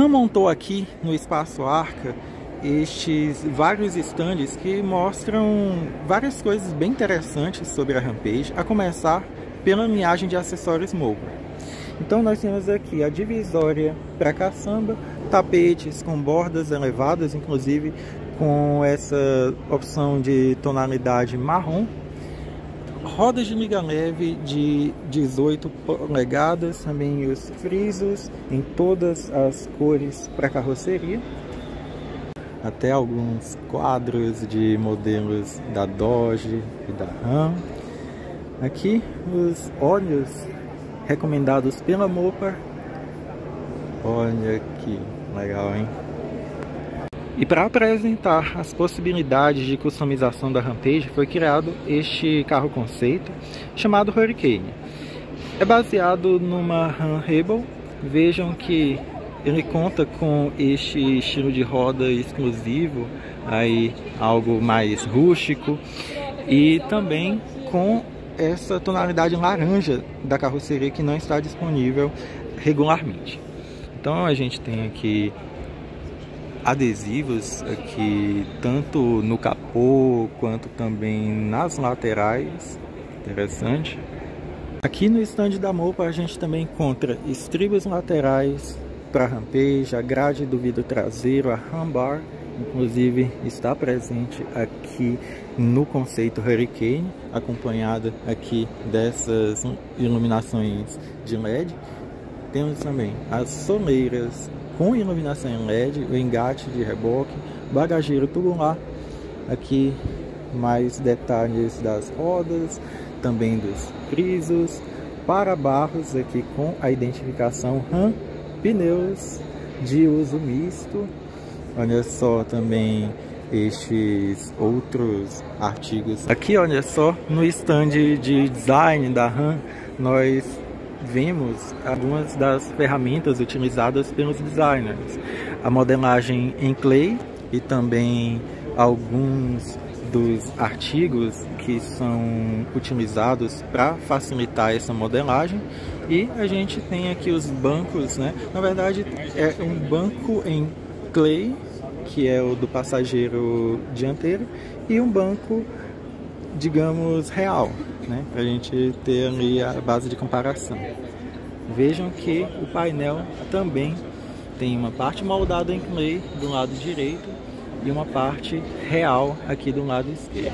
RAM montou aqui no Espaço Arca estes vários stands que mostram várias coisas bem interessantes sobre a Rampage, a começar pela linhagem de acessórios Mopa. Então nós temos aqui a divisória para caçamba, tapetes com bordas elevadas, inclusive com essa opção de tonalidade marrom, rodas de liga leve de 18 polegadas, também os frisos em todas as cores para carroceria, até alguns quadros de modelos da Dodge e da Ram. Aqui os óleos recomendados pela Mopar. Olha que legal, hein? E para apresentar as possibilidades de customização da Rampage, foi criado este carro conceito chamado Hurricane. É baseado numa Ram Rebel. Vejam que ele conta com este estilo de roda exclusivo, aí algo mais rústico, e também com essa tonalidade laranja da carroceria que não está disponível regularmente. Então a gente tem aqui adesivos aqui tanto no capô quanto também nas laterais, interessante. Aqui no stand da Mopar a gente também encontra estribos laterais para Rampage, a grade do vidro traseiro, a Rambar, inclusive está presente aqui no conceito Hurricane, acompanhada aqui dessas iluminações de LED. Temos também as soleiras com iluminação em LED, o engate de reboque, bagageiro tubular, aqui mais detalhes das rodas, também dos frisos, para-barros aqui com a identificação Ram, pneus de uso misto. Olha só também estes outros artigos. Aqui olha só, no stand de design da Ram, nós vemos algumas das ferramentas utilizadas pelos designers. A modelagem em clay e também alguns dos artigos que são utilizados para facilitar essa modelagem. E a gente tem aqui os bancos, né? Na verdade é um banco em clay, que é o do passageiro dianteiro, e um banco, digamos, real, né? Para a gente ter ali a base de comparação. Vejam que o painel também tem uma parte moldada em clay do lado direito e uma parte real aqui do lado esquerdo.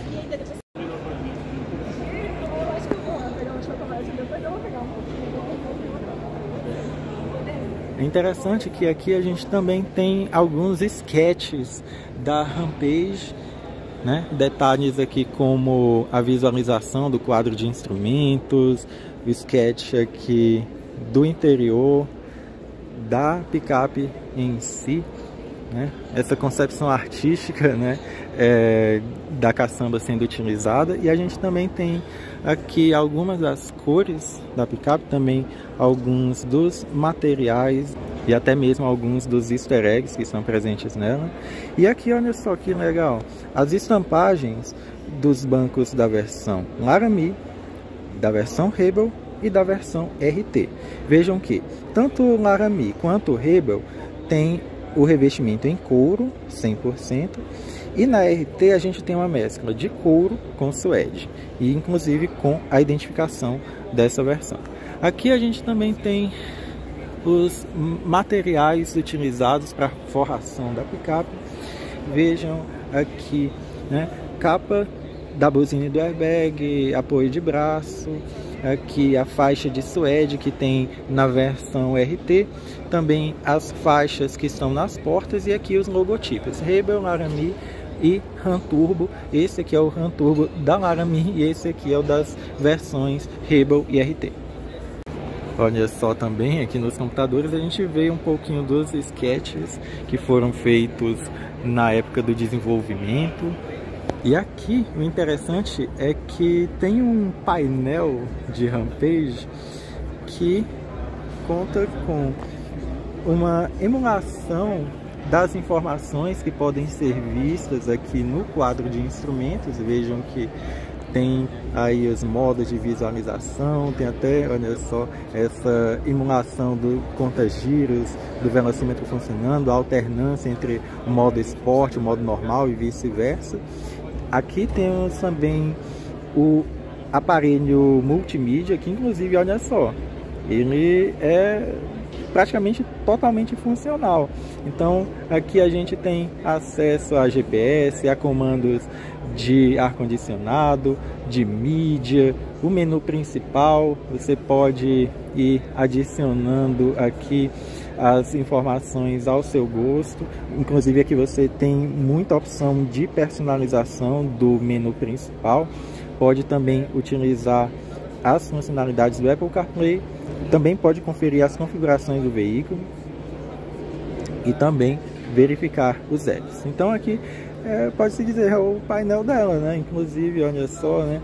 É interessante que aqui a gente também tem alguns sketches da Rampage, né? Detalhes aqui como a visualização do quadro de instrumentos, o sketch aqui do interior da picape em si, né? Essa concepção artística, né? Da caçamba sendo utilizada. E a gente também tem aqui algumas das cores da picape, também alguns dos materiais e até mesmo alguns dos easter eggs que estão presentes nela. E aqui olha só que legal, as estampagens dos bancos da versão Laramie, da versão Rebel e da versão RT. Vejam que tanto o Laramie quanto o Rebel tem o revestimento em couro 100%, e na RT a gente tem uma mescla de couro com suede, e inclusive com a identificação dessa versão. Aqui a gente também tem os materiais utilizados para forração da picape. Vejam aqui, né, capa da buzina e do airbag, apoio de braço, aqui a faixa de suede que tem na versão RT, também as faixas que estão nas portas, e aqui os logotipos Rebel, Laramie e Ram Turbo. Esse aqui é o Ram Turbo da Laramie e esse aqui é o das versões Rebel e RT. Olha só, também aqui nos computadores a gente vê um pouquinho dos sketches que foram feitos na época do desenvolvimento. E aqui o interessante é que tem um painel de Rampage que conta com uma emulação das informações que podem ser vistas aqui no quadro de instrumentos. Vejam que tem aí os modos de visualização, tem até, olha só, essa emulação do conta-giros, do velocímetro funcionando, a alternância entre o modo esporte, o modo normal e vice-versa. Aqui temos também o aparelho multimídia, que inclusive, olha só, ele é praticamente totalmente funcional. Então aqui a gente tem acesso a GPS, a comandos de ar-condicionado, de mídia, o menu principal. Você pode ir adicionando aqui as informações ao seu gosto. Inclusive aqui você tem muita opção de personalização do menu principal. Pode também utilizar as funcionalidades do Apple CarPlay. Também pode conferir as configurações do veículo e também verificar os apps. Então aqui pode-se dizer o painel dela, né? Inclusive, olha só, né?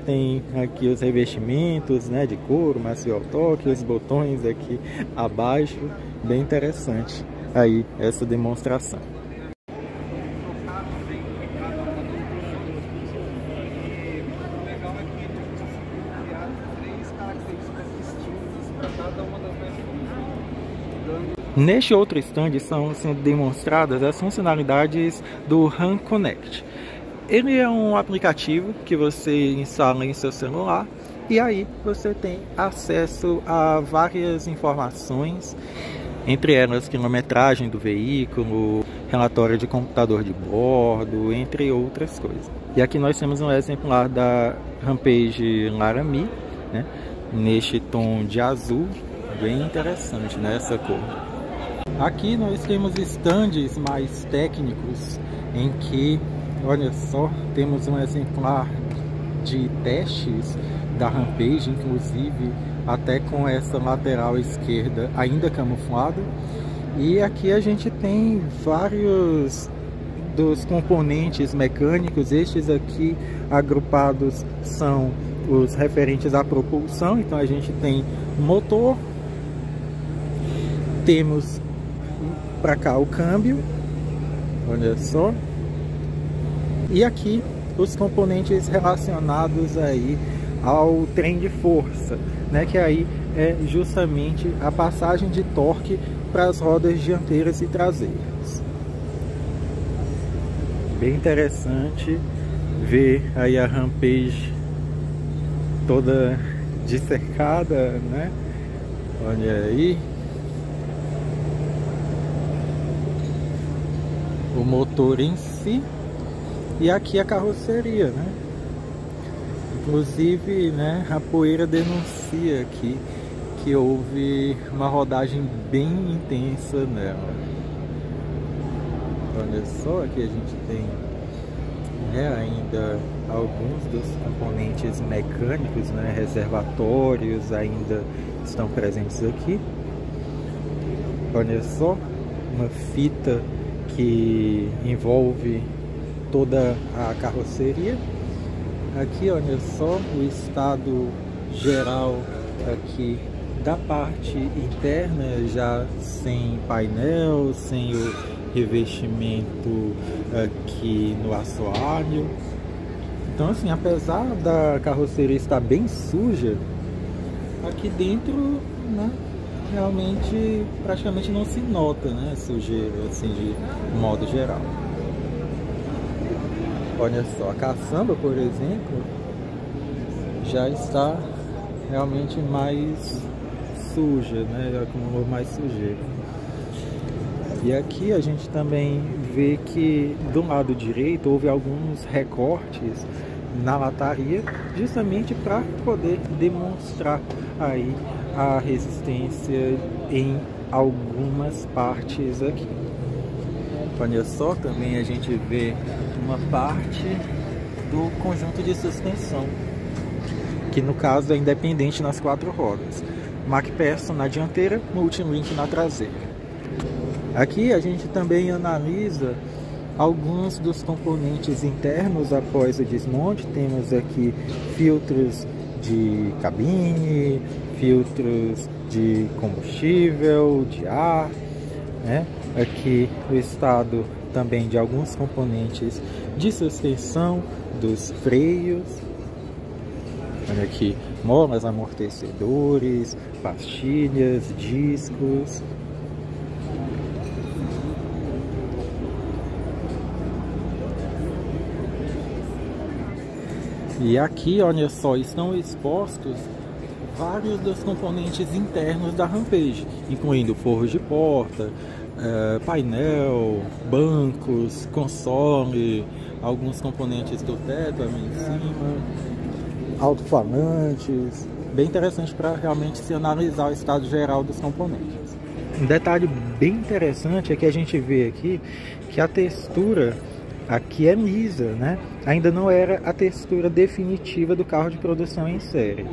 Tem aqui os revestimentos, né, de couro, macio ao toque, os botões aqui abaixo. Bem interessante aí essa demonstração. Neste outro stand estão sendo demonstradas as funcionalidades do RAM Connect. Ele é um aplicativo que você instala em seu celular e aí você tem acesso a várias informações, entre elas quilometragem do veículo, relatório de computador de bordo, entre outras coisas. E aqui nós temos um exemplar da Rampage Laramie, né, neste tom de azul, bem interessante, né, essa cor. Aqui nós temos estandes mais técnicos em que, olha só, temos um exemplar de testes da Rampage, inclusive até com essa lateral esquerda ainda camuflada. E aqui a gente tem vários dos componentes mecânicos. Estes aqui agrupados são os referentes à propulsão. Então a gente tem motor, temos para cá o câmbio, olha só, e aqui os componentes relacionados aí ao trem de força, né, que aí é justamente a passagem de torque para as rodas dianteiras e traseiras. Bem interessante ver aí a Rampage toda dissecada, né? Olha aí. O motor em si e aqui a carroceria, né? Inclusive, né, a poeira denuncia aqui que houve uma rodagem bem intensa nela. Olha só, aqui a gente tem, né, ainda alguns dos componentes mecânicos, né, reservatórios ainda estão presentes aqui. Olha só, uma fita que envolve toda a carroceria. Aqui, olha só, o estado geral aqui da parte interna, já sem painel, sem o revestimento aqui no assoalho. Então, assim, apesar da carroceria estar bem suja, aqui dentro, né, realmente praticamente não se nota, né, sujeira, assim, de modo geral. Olha só, a caçamba, por exemplo, já está realmente mais suja, né, já acumulou mais sujeira. E aqui a gente também vê que do lado direito houve alguns recortes na lataria, justamente para poder demonstrar aí a resistência em algumas partes aqui. Olha só, também a gente vê uma parte do conjunto de suspensão, que no caso é independente nas 4 rodas. MacPherson na dianteira, Multilink na traseira. Aqui a gente também analisa alguns dos componentes internos após o desmonte. Temos aqui filtros de cabine, filtros de combustível, de ar, né? Aqui o estado também de alguns componentes de suspensão, dos freios, tem aqui molas, amortecedores, pastilhas, discos. E aqui, olha só, estão expostos vários dos componentes internos da Rampage, incluindo forros de porta, painel, bancos, console, alguns componentes do teto ali em cima, alto-falantes. Bem interessante para realmente se analisar o estado geral dos componentes. Um detalhe bem interessante é que a gente vê aqui que a textura aqui é lisa, né? Ainda não era a textura definitiva do carro de produção em série.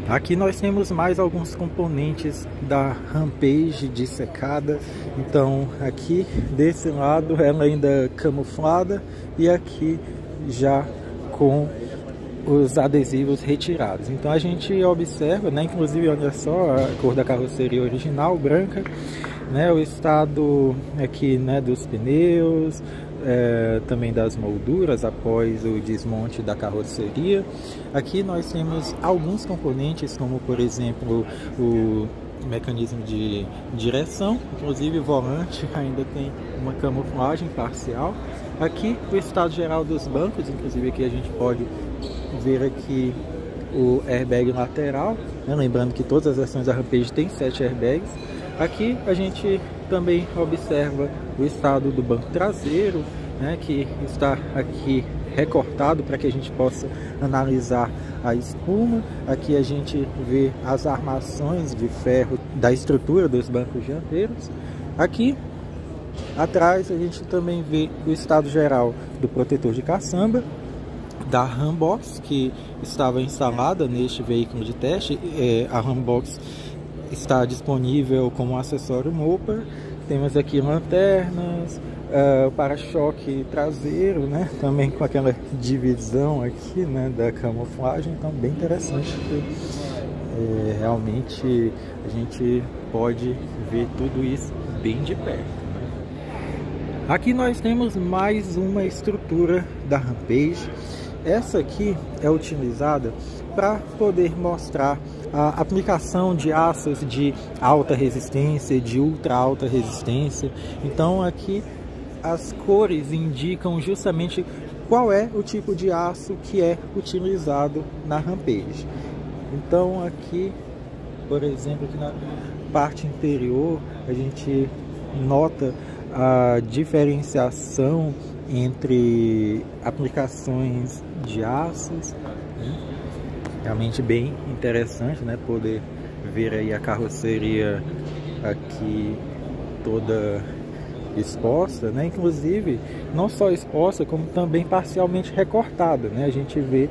Aqui nós temos mais alguns componentes da Rampage dissecada. Então aqui desse lado ela ainda camuflada e aqui já com os adesivos retirados. Então a gente observa, né? Inclusive olha só a cor da carroceria original, branca, né? O estado aqui, né, dos pneus, também das molduras após o desmonte da carroceria. Aqui nós temos alguns componentes, como por exemplo o mecanismo de direção, inclusive o volante ainda tem uma camuflagem parcial. Aqui o estado geral dos bancos, inclusive aqui a gente pode ver aqui o airbag lateral, né? Lembrando que todas as versões da Rampage tem 7 airbags. Aqui a gente também observa o estado do banco traseiro, né, que está aqui recortado para que a gente possa analisar a espuma. Aqui a gente vê as armações de ferro da estrutura dos bancos dianteiros. Aqui atrás a gente também vê o estado geral do protetor de caçamba da Rambox, que estava instalada neste veículo de teste. A Rambox está disponível como acessório Mopar. Temos aqui lanternas, o para-choque traseiro, né? Também com aquela divisão aqui, né, da camuflagem. Então bem interessante que realmente a gente pode ver tudo isso bem de perto. Aqui nós temos mais uma estrutura da Rampage. Essa aqui é utilizada para poder mostrar a aplicação de aços de alta resistência, de ultra alta resistência. Então aqui as cores indicam justamente qual é o tipo de aço que é utilizado na Rampage. Então aqui, por exemplo, aqui na parte inferior a gente nota a diferenciação entre aplicações de aços, né? Realmente bem interessante, né, poder ver aí a carroceria aqui toda exposta, né? Inclusive não só exposta, como também parcialmente recortada, né? A gente vê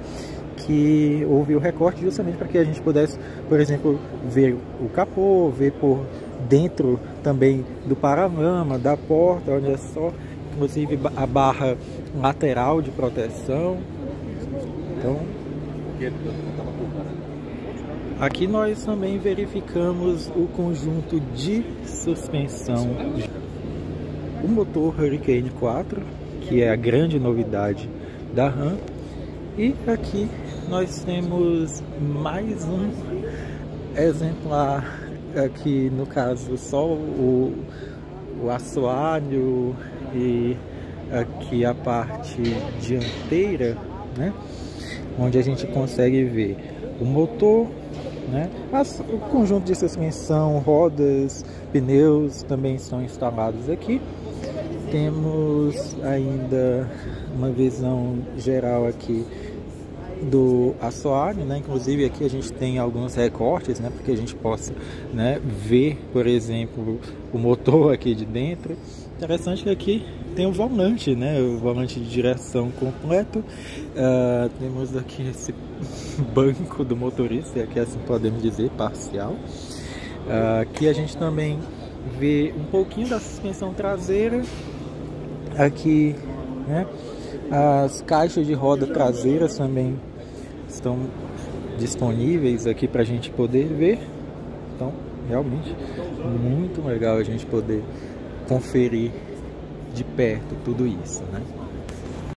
que houve o recorte justamente para que a gente pudesse, por exemplo, ver o capô, ver por dentro também do paralama, da porta, olha só, inclusive a barra lateral de proteção. Então, aqui nós também verificamos o conjunto de suspensão, o motor Hurricane 4, que é a grande novidade da Ram. E aqui nós temos mais um exemplar, aqui no caso só o assoalho e aqui a parte dianteira, né, onde a gente consegue ver o motor, né, o conjunto de suspensão, rodas, pneus também estão instalados aqui. Temos ainda uma visão geral aqui do assoalho, né? Inclusive aqui a gente tem alguns recortes, né, para que a gente possa, né, ver, por exemplo, o motor aqui de dentro. Interessante que aqui tem o volante, né, o volante de direção completo. Temos aqui esse banco do motorista, que assim podemos dizer, parcial. Aqui a gente também vê um pouquinho da suspensão traseira. Aqui, né, as caixas de roda traseiras também estão disponíveis aqui para a gente poder ver. Então, realmente muito legal a gente poder conferir de perto tudo isso, né?